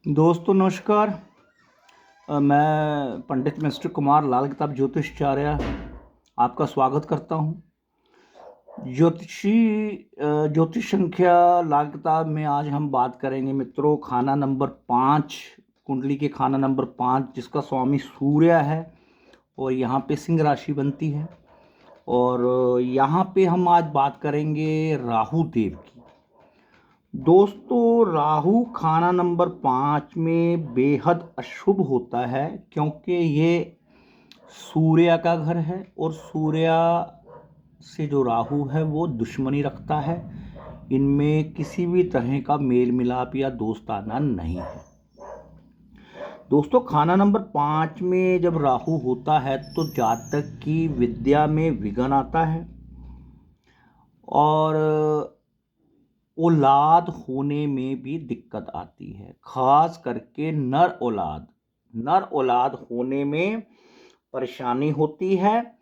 दोस्तों नमस्कार। मैं पंडित मिस्टर कुमार लाल किताब ज्योतिषाचार्य आपका स्वागत करता हूँ। ज्योतिष संख्या लाल किताब में आज हम बात करेंगे मित्रों खाना नंबर 5, कुंडली के खाना नंबर 5, जिसका स्वामी सूर्य है और यहाँ पे सिंह राशि बनती है। और यहाँ पे हम आज बात करेंगे राहु देव की। दोस्तों राहु खाना नंबर 5 में बेहद अशुभ होता है, क्योंकि ये सूर्य का घर है और सूर्य से जो राहु है वो दुश्मनी रखता है। इनमें किसी भी तरह का मेल मिलाप या दोस्ताना नहीं है। दोस्तों खाना नंबर 5 में जब राहु होता है तो जातक की विद्या में विघ्न आता है और औलाद होने में भी दिक्कत आती है। खास करके नर औलाद होने में परेशानी होती है।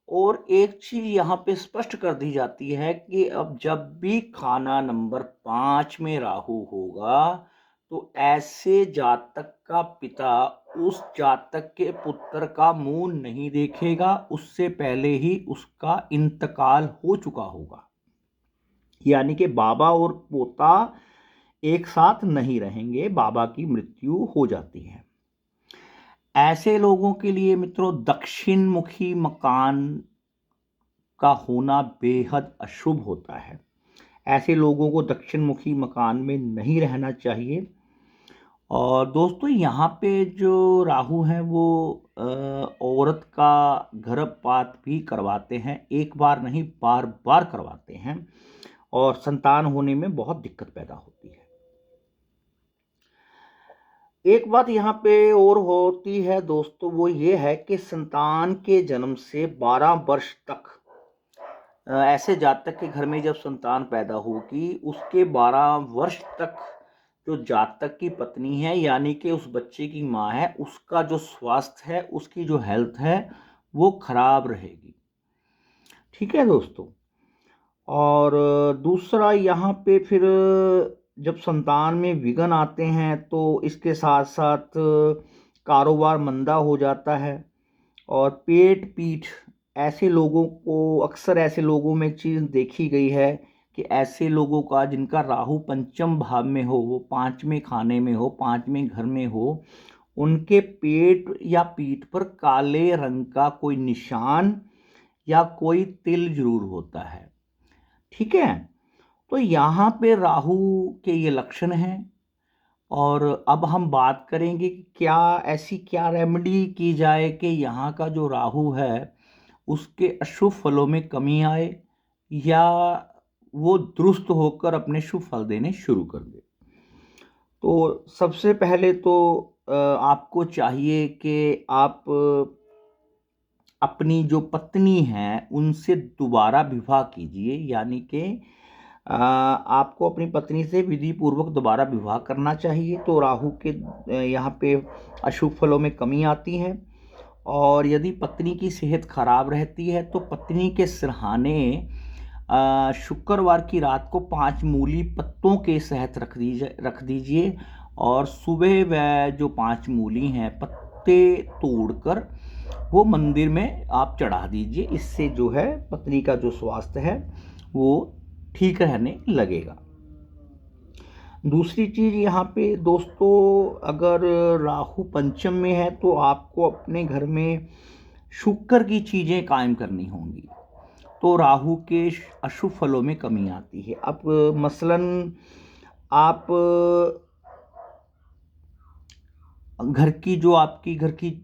और एक चीज यहाँ पे स्पष्ट कर दी जाती है कि अब जब भी खाना नंबर 5 में राहु होगा तो ऐसे जातक का पिता उस जातक के पुत्र का मुंह नहीं देखेगा, उससे पहले ही उसका इंतकाल हो चुका होगा। यानी कि बाबा और पोता एक साथ नहीं रहेंगे, बाबा की मृत्यु हो जाती है। ऐसे लोगों के लिए मित्रों दक्षिण मुखी मकान का होना बेहद अशुभ होता है। ऐसे लोगों को दक्षिण मुखी मकान में नहीं रहना चाहिए। और दोस्तों यहाँ पे जो राहु हैं वो औरत का गर्भपात भी करवाते हैं, एक बार नहीं बार बार करवाते हैं और संतान होने में बहुत दिक्कत पैदा होती है। एक बात यहाँ पे और होती है दोस्तों, वो ये है कि संतान के जन्म से 12 वर्ष तक ऐसे जातक के घर में जब संतान पैदा होगी उसके 12 वर्ष तक जो जातक की पत्नी है यानी कि उस बच्चे की माँ है, उसका जो स्वास्थ्य है, उसकी जो हेल्थ है वो खराब रहेगी। ठीक है दोस्तों। और दूसरा यहाँ पे फिर जब संतान में विघ्न आते हैं तो इसके साथ साथ कारोबार मंदा हो जाता है। और पेट पीठ ऐसे लोगों को, अक्सर ऐसे लोगों में एक चीज़ देखी गई है कि ऐसे लोगों का जिनका राहु पंचम भाव में हो, वो 5वें खाने में हो, 5वें घर में हो, उनके पेट या पीठ पर काले रंग का कोई निशान या कोई तिल जरूर होता है। ठीक है, तो यहाँ पे राहु के ये लक्षण हैं। और अब हम बात करेंगे कि क्या रेमेडी की जाए कि यहाँ का जो राहु है उसके अशुभ फलों में कमी आए या वो दुरुस्त होकर अपने शुभ फल देने शुरू कर दे। तो सबसे पहले तो आपको चाहिए कि आप अपनी जो पत्नी है उनसे दोबारा विवाह कीजिए। यानी कि आपको अपनी पत्नी से विधि पूर्वक दोबारा विवाह करना चाहिए। तो राहु के यहाँ पे अशुभ फलों में कमी आती है। और यदि पत्नी की सेहत खराब रहती है तो पत्नी के सिरहाने शुक्रवार की रात को 5 मूली पत्तों के शहद रख दीजिए और सुबह वह जो 5 मूली हैं पत्ते तोड़कर वो मंदिर में आप चढ़ा दीजिए। इससे जो है पत्नी का जो स्वास्थ्य है वो ठीक रहने लगेगा। दूसरी चीज़ यहाँ पे दोस्तों, अगर राहु पंचम में है तो आपको अपने घर में शुक्र की चीज़ें कायम करनी होंगी। तो राहु के अशुभ फलों में कमी आती है। अब मसलन आप आपकी घर की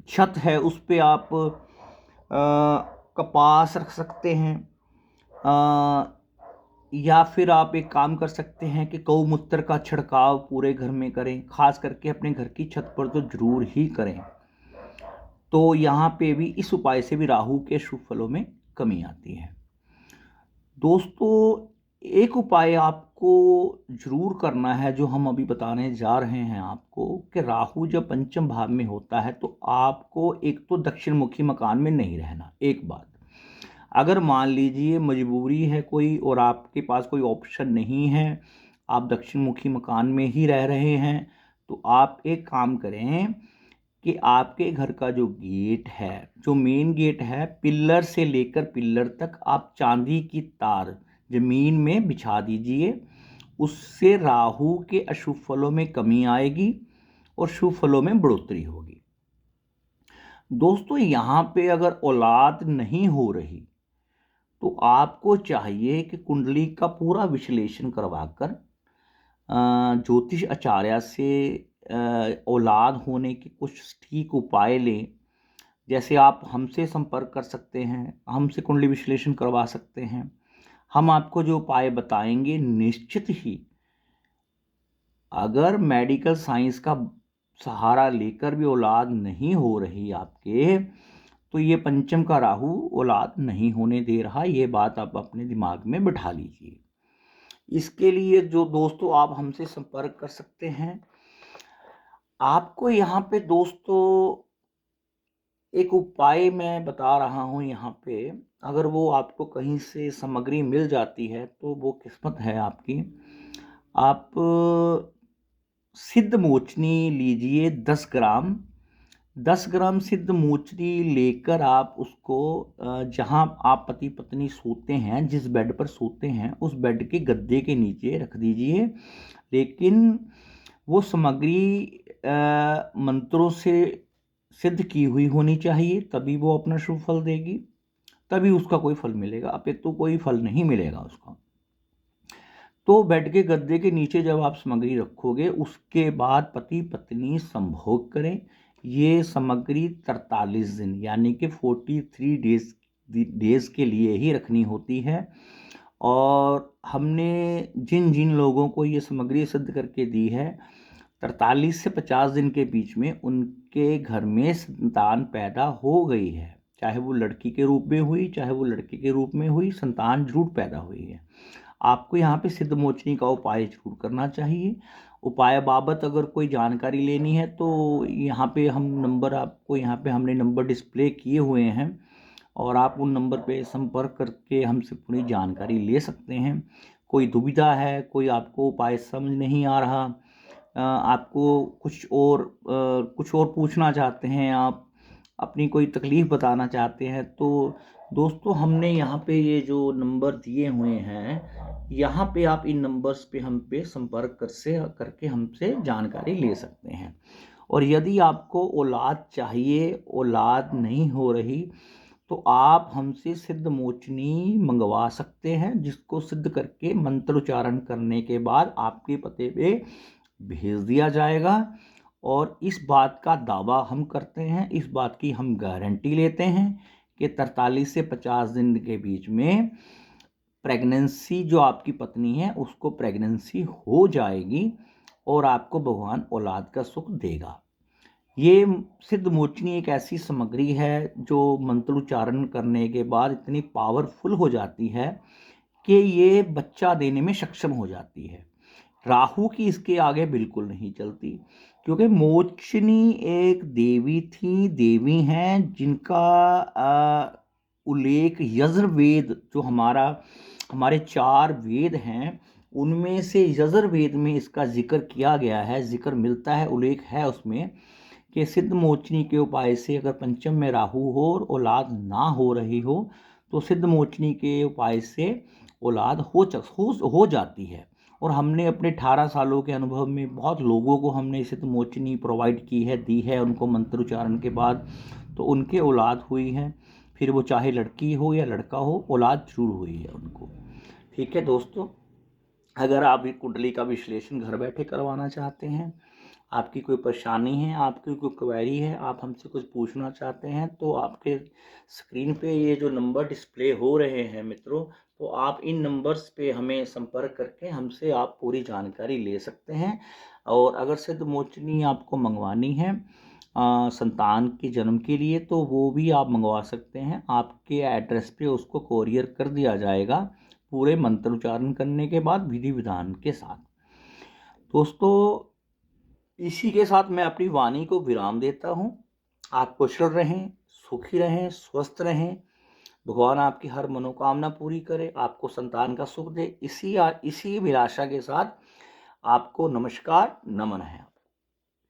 छत है उस पे आप कपास रख सकते हैं। या फिर आप एक काम कर सकते हैं कि गौमूत्र का छिड़काव पूरे घर में करें, खास करके अपने घर की छत पर तो जरूर ही करें। तो यहाँ पे भी इस उपाय से भी राहु के शुभ फलों में कमी आती है। दोस्तों एक उपाय आपको जरूर करना है जो हम अभी बताने जा रहे हैं आपको, कि राहु जब पंचम भाव में होता है तो आपको एक तो दक्षिण मुखी मकान में नहीं रहना। एक बात, अगर मान लीजिए मजबूरी है कोई और आपके पास कोई ऑप्शन नहीं है, आप दक्षिण मुखी मकान में ही रह रहे हैं, तो आप एक काम करें कि आपके घर का जो गेट है, जो मेन गेट है, पिल्लर से लेकर पिल्लर तक आप चांदी की तार जमीन में बिछा दीजिए। उससे राहु के अशुभ फलों में कमी आएगी और शुभ फलों में बढ़ोतरी होगी। दोस्तों, यहाँ पे अगर औलाद नहीं हो रही तो आपको चाहिए कि कुंडली का पूरा विश्लेषण करवाकर ज्योतिष आचार्य से औलाद होने के कुछ ठीक उपाय लें। जैसे आप हमसे संपर्क कर सकते हैं, हमसे कुंडली विश्लेषण करवा सकते हैं। हम आपको जो उपाय बताएंगे, निश्चित ही अगर मेडिकल साइंस का सहारा लेकर भी औलाद नहीं हो रही आपके, तो ये पंचम का राहु औलाद नहीं होने दे रहा। ये बात आप अपने दिमाग में बिठा लीजिए। इसके लिए जो दोस्तों आप हमसे संपर्क कर सकते हैं, आपको यहाँ पे दोस्तों एक उपाय मैं बता रहा हूँ। यहाँ पे अगर वो आपको कहीं से सामग्री मिल जाती है तो वो किस्मत है आपकी। आप सिद्ध मोचनी लीजिए 10 ग्राम सिद्ध मोचनी लेकर आप उसको जहाँ आप पति पत्नी सोते हैं, जिस बेड पर सोते हैं, उस बेड के गद्दे के नीचे रख दीजिए। लेकिन वो सामग्री मंत्रों से सिद्ध की हुई होनी चाहिए, तभी वो अपना शुभ फल देगी, तभी उसका कोई फल मिलेगा। अपितु कोई फल नहीं मिलेगा उसका। तो बेड के गद्दे के नीचे जब आप सामग्री रखोगे, उसके बाद पति पत्नी संभोग करें। ये सामग्री 43 दिन यानी कि 43 डेज के लिए ही रखनी होती है। और हमने जिन जिन लोगों को ये सामग्री सिद्ध करके दी है, 43 से 50 दिन के बीच में उनके घर में संतान पैदा हो गई है। चाहे वो लड़की के रूप में हुई, चाहे वो लड़के के रूप में हुई, संतान जरूर पैदा हुई है। आपको यहाँ पे सिद्ध मोचनी का उपाय जरूर करना चाहिए। उपाय बाबत अगर कोई जानकारी लेनी है तो यहाँ पे हम नंबर आपको यहाँ पे हमने नंबर डिस्प्ले किए हुए हैं, और आप उन नंबर पे संपर्क करके हमसे पूरी जानकारी ले सकते हैं। कोई दुविधा है, कोई आपको उपाय समझ नहीं आ रहा, आपको कुछ और पूछना चाहते हैं, आप अपनी कोई तकलीफ़ बताना चाहते हैं, तो दोस्तों हमने यहाँ पे ये जो नंबर दिए हुए हैं, यहाँ पे आप इन नंबर्स पे हम पे संपर्क करके हमसे जानकारी ले सकते हैं। और यदि आपको औलाद चाहिए, औलाद नहीं हो रही, तो आप हमसे सिद्ध मोचनी मंगवा सकते हैं, जिसको सिद्ध करके मंत्र उच्चारण करने के बाद आपके पते पे भेज दिया जाएगा। और इस बात का दावा हम करते हैं, इस बात की हम गारंटी लेते हैं कि 43 से 50 दिन के बीच में प्रेगनेंसी जो आपकी पत्नी है उसको प्रेगनेंसी हो जाएगी और आपको भगवान औलाद का सुख देगा। ये सिद्ध मोचनी एक ऐसी सामग्री है जो मंत्रोच्चारण करने के बाद इतनी पावरफुल हो जाती है कि ये बच्चा देने में सक्षम हो जाती है। राहु की इसके आगे बिल्कुल नहीं चलती, क्योंकि मोचनी एक देवी थी, देवी हैं जिनका उल्लेख यजुर्वेद, जो हमारे 4 वेद हैं, उनमें से यजुर्वेद में इसका जिक्र किया गया है, जिक्र मिलता है, उल्लेख है उसमें कि सिद्ध मोचनी के उपाय से अगर पंचम में राहु हो और औलाद ना हो रही हो, तो सिद्ध मोचनी के उपाय से औलाद हो जाती है। और हमने अपने 18 सालों के अनुभव में बहुत लोगों को हमने सिद्ध मोचनी प्रोवाइड की है, दी है उनको मंत्रोच्चारण के बाद, तो उनके औलाद हुई है। फिर वो चाहे लड़की हो या लड़का हो, औलाद जरूर हुई है उनको। ठीक है दोस्तों, अगर आप कुंडली का विश्लेषण घर बैठे करवाना चाहते हैं, आपकी कोई परेशानी है, आपकी कोई क्वेरी है, आप हमसे कुछ पूछना चाहते हैं, तो आपके स्क्रीन पे ये जो नंबर डिस्प्ले हो रहे हैं मित्रों, तो आप इन नंबर्स पे हमें संपर्क करके हमसे आप पूरी जानकारी ले सकते हैं। और अगर सिद्ध मोचनी आपको मंगवानी है संतान के जन्म के लिए, तो वो भी आप मंगवा सकते हैं। आपके एड्रेस पे उसको कोरियर कर दिया जाएगा, पूरे मंत्रोच्चारण करने के बाद विधि विधान के साथ। दोस्तों, इसी के साथ मैं अपनी वाणी को विराम देता हूँ। आप कुशल रहें, सुखी रहें, स्वस्थ रहें। भगवान आपकी हर मनोकामना पूरी करे, आपको संतान का सुख दे। इसी अभिलाषा के साथ आपको नमस्कार, नमन है।